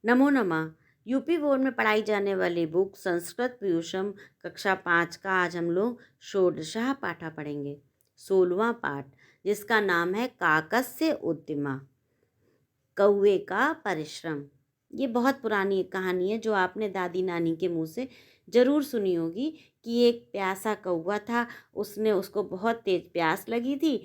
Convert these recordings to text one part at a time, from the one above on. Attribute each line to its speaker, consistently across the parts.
Speaker 1: नमो नमः। UP board में पढ़ाई जाने वाली बुक संस्कृत पीयूषम कक्षा 5 का आज हम लोग षोडशः पाठा पढ़ेंगे। 16वां पाठ, जिसका नाम है काकस्य उद्यमा, कौवे का परिश्रम। ये बहुत पुरानी एक कहानी है जो आपने दादी नानी के मुंह से ज़रूर सुनी होगी कि एक प्यासा कौवा था। उसने उसको बहुत तेज प्यास लगी थी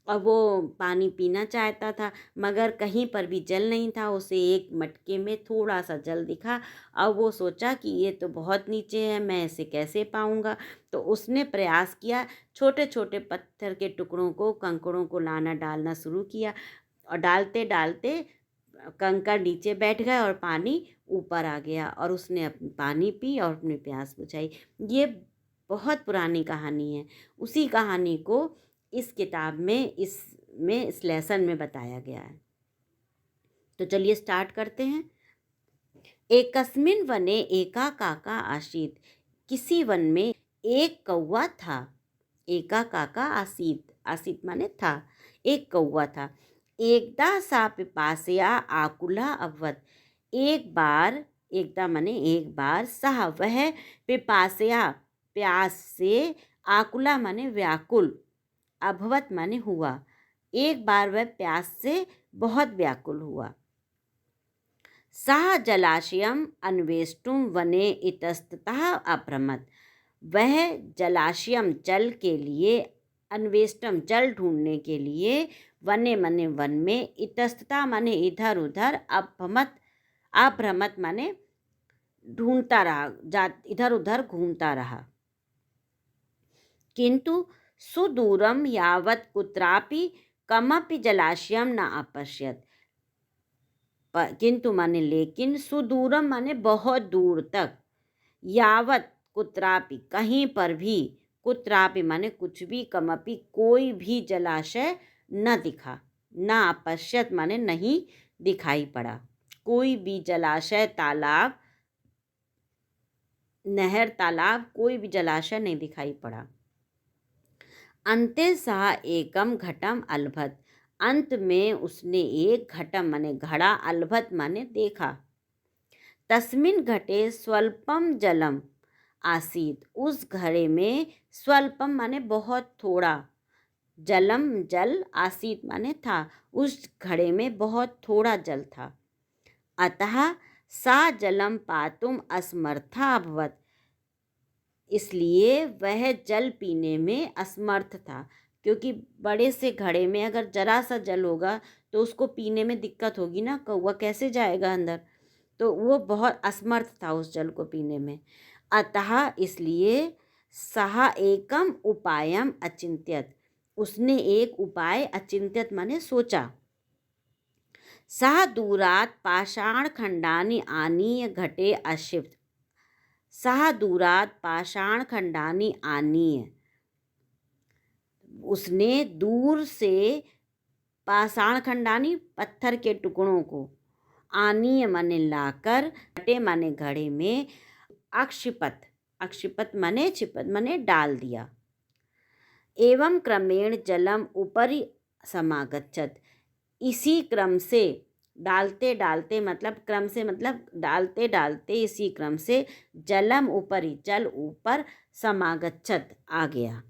Speaker 1: और वो पानी पीना चाहता था, मगर कहीं पर भी जल नहीं था। उसे एक मटके में थोड़ा सा जल दिखा। अब वो सोचा कि ये तो बहुत नीचे है, मैं इसे कैसे पाऊंगा। तो उसने प्रयास किया, छोटे छोटे पत्थर के टुकड़ों को, कंकड़ों को लाना डालना शुरू किया और डालते डालते कंकड़ नीचे बैठ गए और पानी ऊपर आ गया और उसने पानी पी और अपनी प्यास बुझाई। ये बहुत पुरानी कहानी है। उसी कहानी को इस किताब में इस लेसन में बताया गया है। तो चलिए स्टार्ट करते हैं। एकस्मिन् वने एका काका आसीत्। किसी वन में एक कौवा था। एका काका आसीत्, आसीत् माने था। एक कौवा था। एकदा सा पिपासया आकुला अभवत। एकदा माने एक बार, सह वह, पिपासया प्यास से, आकुला माने व्याकुल, अभवत माने हुआ। एक बार वह प्यास से बहुत व्याकुल हुआ। सः जलाशयम् अन्वेष्टुं वने इतस्ततः अभ्रमत्। वह जलाशयम जल के लिए, अन्वेष्टम जल ढूंढने के लिए, वने मने वन में, इतस्ततः माने इधर उधर, अभ्रमत माने ढूंढता रहा, इधर उधर घूमता रहा। किंतु सुदूरम यावत् कुत्रापि कमपि जलाशयम न अपश्यत्। किंतु माने लेकिन, सुदूरम माने बहुत दूर तक, यावत कुत्रापि कहीं पर भी, कुत्रापि माने कुछ भी, कमपि कोई भी जलाशय न दिखा, न अपश्यत माने नहीं दिखाई पड़ा। कोई भी जलाशय, तालाब, नहर, तालाब, कोई भी जलाशय नहीं दिखाई पड़ा। अंते सः एकम घटम अलभत। अंत में उसने एक घटम माने घड़ा, अलभत माने देखा। तस्मिन् घटे स्वल्पम जलम आसीत। उस घड़े में स्वल्पम माने बहुत थोड़ा, जलम जल, आसीत माने था। उस घड़े में बहुत थोड़ा जल था। अतः सा जलम पातुम असमर्था अभवत। इसलिए वह जल पीने में असमर्थ था, क्योंकि बड़े से घड़े में अगर जरा सा जल होगा तो उसको पीने में दिक्कत होगी ना, कौवा कैसे जाएगा अंदर। तो वो बहुत असमर्थ था उस जल को पीने में। अतः इसलिए सहा एकम उपायम अचिंत्यत। उसने एक उपाय, अचिंत्यत माने सोचा। सह दूरात पाषाण खंडानि आनीय घटे अक्षिप्त। सह दूरात पाषाण खंडानि आनीय। उसने दूर से पाषाण खंडानी, पत्थर के टुकड़ों को, आनीय माने लाकर, घटे माने घड़े में, अक्षिपत, अक्षिपत माने छिपत माने डाल दिया। एवं क्रमेण जलम ऊपरी समागच्छत। इसी क्रम से, डालते डालते मतलब क्रम से मतलब डालते डालते, इसी क्रम से जलम ऊपरी, जल ऊपर, समागच्छत आ गया।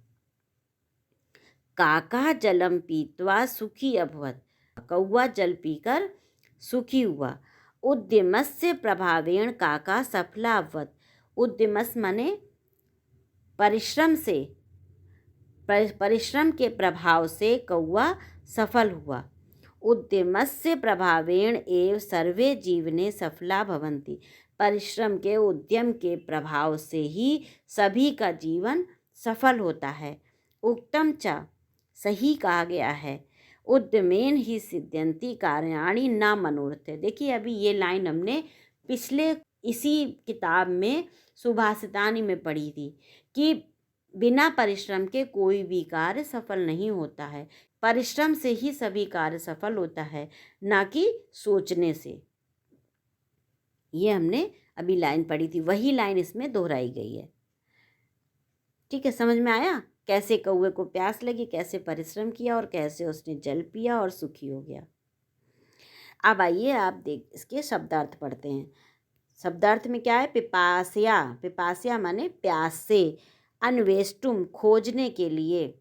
Speaker 1: काका जलम पीत्वा सुखी अभवत। कौवा जल पीकर सुखी हुआ। उद्यमस्य प्रभावेण काका सफला अभवत। उद्यमस माने परिश्रम से, परिश्रम के प्रभाव से कौवा सफल हुआ। उद्यमस्य प्रभावेण एव सर्वे जीवने सफला भवन्ति। परिश्रम के, उद्यम के प्रभाव से ही सभी का जीवन सफल होता है। उक्तम च, सही कहा गया है। उद्यमेन ही सिद्ध्यन्ति कार्याणि न मनोरथ। देखिए अभी ये लाइन हमने पिछले इसी किताब में सुभाषितानि में पढ़ी थी कि बिना परिश्रम के कोई भी कार्य सफल नहीं होता है। परिश्रम से ही सभी कार्य सफल होता है, ना कि सोचने से। ये हमने अभी लाइन पढ़ी थी, वही लाइन इसमें दोहराई गई है। ठीक है, समझ में आया कैसे कौवे को प्यास लगी, कैसे परिश्रम किया और कैसे उसने जल पिया और सुखी हो गया। अब आइए आप देख इसके शब्दार्थ पढ़ते हैं। शब्दार्थ में क्या है? पिपास्या, पिपास्या माने प्यास से, अन्वेष्टुम खोजने के लिए,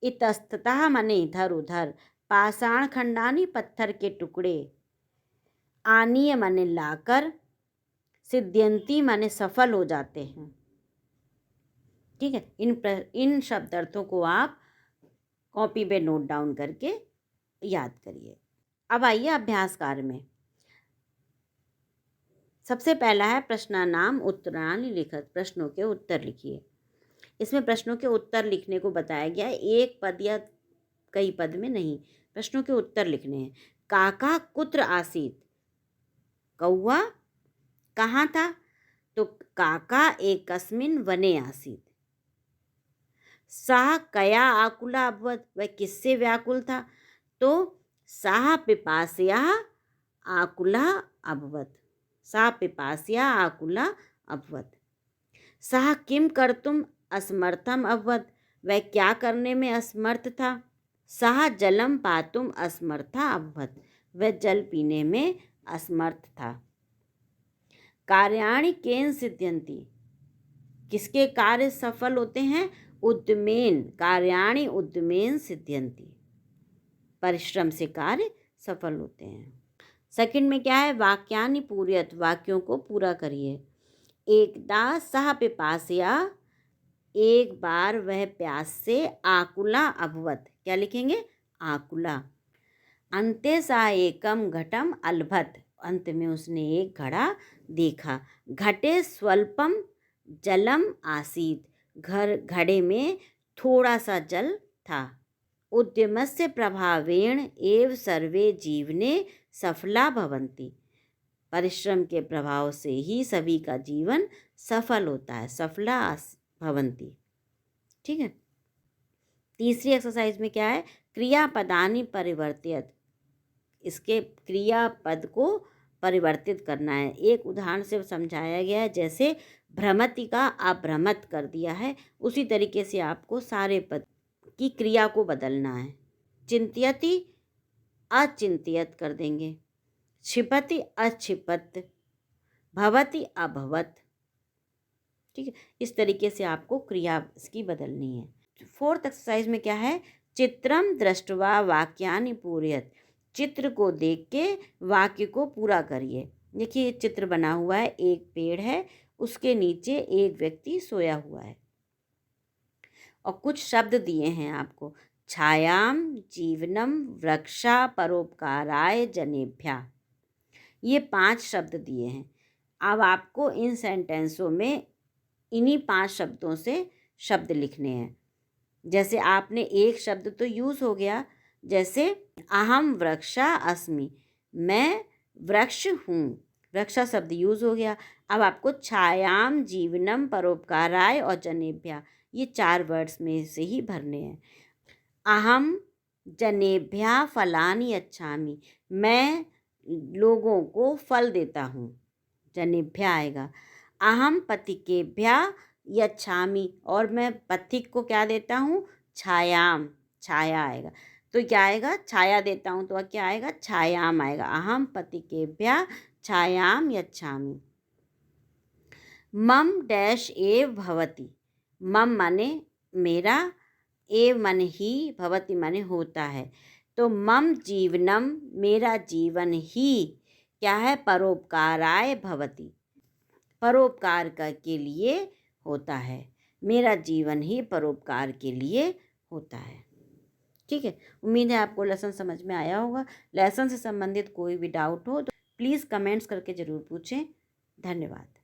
Speaker 1: इतस्ततः माने इधर उधर, पाषाण खंडानी पत्थर के टुकड़े, आनीय माने लाकर, सिद्ध्यंती माने सफल हो जाते हैं। ठीक है, इन शब्दार्थों को आप कॉपी पे नोट डाउन करके याद करिए। अब आइए अभ्यास कार्य में। सबसे पहला है प्रश्नानाम उत्तराणि लिखत, प्रश्नों के उत्तर लिखिए। इसमें प्रश्नों के उत्तर लिखने को बताया गया है, एक पद या कई पद में नहीं, प्रश्नों के उत्तर लिखने हैं। काका कुत्र आसीत, कौआ कहाँ था? तो काका एकस्मिन् वने आसीत। सः कया आकुला अभवत, वह किससे व्याकुल था? तो सः पिपासया आकुला अभवत, सा पिपासया आकुला अभवत। सः किम कर्तुम असमर्थम अभवत, वह क्या करने में असमर्थ था? सः जलम पातुम असमर्था अभवत, वह जल पीने में असमर्थ था। कार्याणि केन सिद्ध्यन्ति, किसके कार्य सफल होते हैं? उद्यमेन, कार्याणि उद्यमेन सिद्ध्यन्ति, परिश्रम से कार्य सफल होते हैं। सेकंड में क्या है? वाक्यानि पूरयत, वाक्यों को पूरा करिए। एकदा सः पिपासया, एक बार वह प्यास से, आकुला अभवत, क्या लिखेंगे? आकुला। अन्ते सा एकम घटम अलभत, अंत में उसने एक घड़ा देखा। घटे स्वल्पम जलम आसीत, घड़े में थोड़ा सा जल था। उद्यमस्य प्रभावेण एव सर्वे जीवने सफला भवन्ति, परिश्रम के प्रभाव से ही सभी का जीवन सफल होता है, सफला भवन्ति। ठीक है। तीसरी एक्सरसाइज में क्या है? क्रियापदानि परिवर्त्यत, इसके क्रियापद को परिवर्तित करना है। एक उदाहरण से समझाया गया है, जैसे भ्रमति का अभ्रमत कर दिया है, उसी तरीके से आपको सारे पद की क्रिया को बदलना है। चिंत्यति अचिंत्यत कर देंगे, क्षिपति अक्षिपत, भवति अभवत। ठीक है, इस तरीके से आपको क्रिया इसकी बदलनी है। फोर्थ एक्सरसाइज में क्या है? चित्रम दृष्ट्वा वाक्यानि पूरयत, चित्र को देख के वाक्य को पूरा करिए। देखिए चित्र बना हुआ है, एक पेड़ है, उसके नीचे एक व्यक्ति सोया हुआ है और कुछ शब्द दिए हैं आपको। छायाम जीवनम वृक्षा परोपकाराय जनेभ्या, ये 5 शब्द दिए हैं। अब आपको इन सेंटेंसों में इन्हीं 5 शब्दों से शब्द लिखने हैं। जैसे आपने एक शब्द तो यूज़ हो गया, जैसे अहम वृक्षा अस्मि, मैं वृक्ष हूँ, वृक्षा शब्द यूज़ हो गया। अब आपको छायाम जीवनम परोपकाराय और जनेभ्या, ये 4 वर्ड्स में से ही भरने हैं। अहम जनेभ्या फलानि यच्छामि, मैं लोगों को फल देता हूँ, जनेभ्या आएगा। अहम पथिकेभ्या यच्छामि, और मैं पथिक को क्या देता हूँ? छायाम, छाया आएगा। तो क्या आएगा? छाया देता हूँ तो क्या आएगा? छायाम आएगा। अहम पथिकेभ्या छायाम यच्छामि। मम डैश एव भवति, मम माने मेरा, एव माने ही, भवति माने होता है। तो मम जीवनम, मेरा जीवन ही क्या है? परोपकाराय भवति, परोपकार के लिए होता है, मेरा जीवन ही परोपकार के लिए होता है। ठीक है, उम्मीद है आपको लेसन समझ में आया होगा। लेसन से संबंधित कोई भी डाउट हो तो प्लीज़ कमेंट्स करके ज़रूर पूछें। धन्यवाद।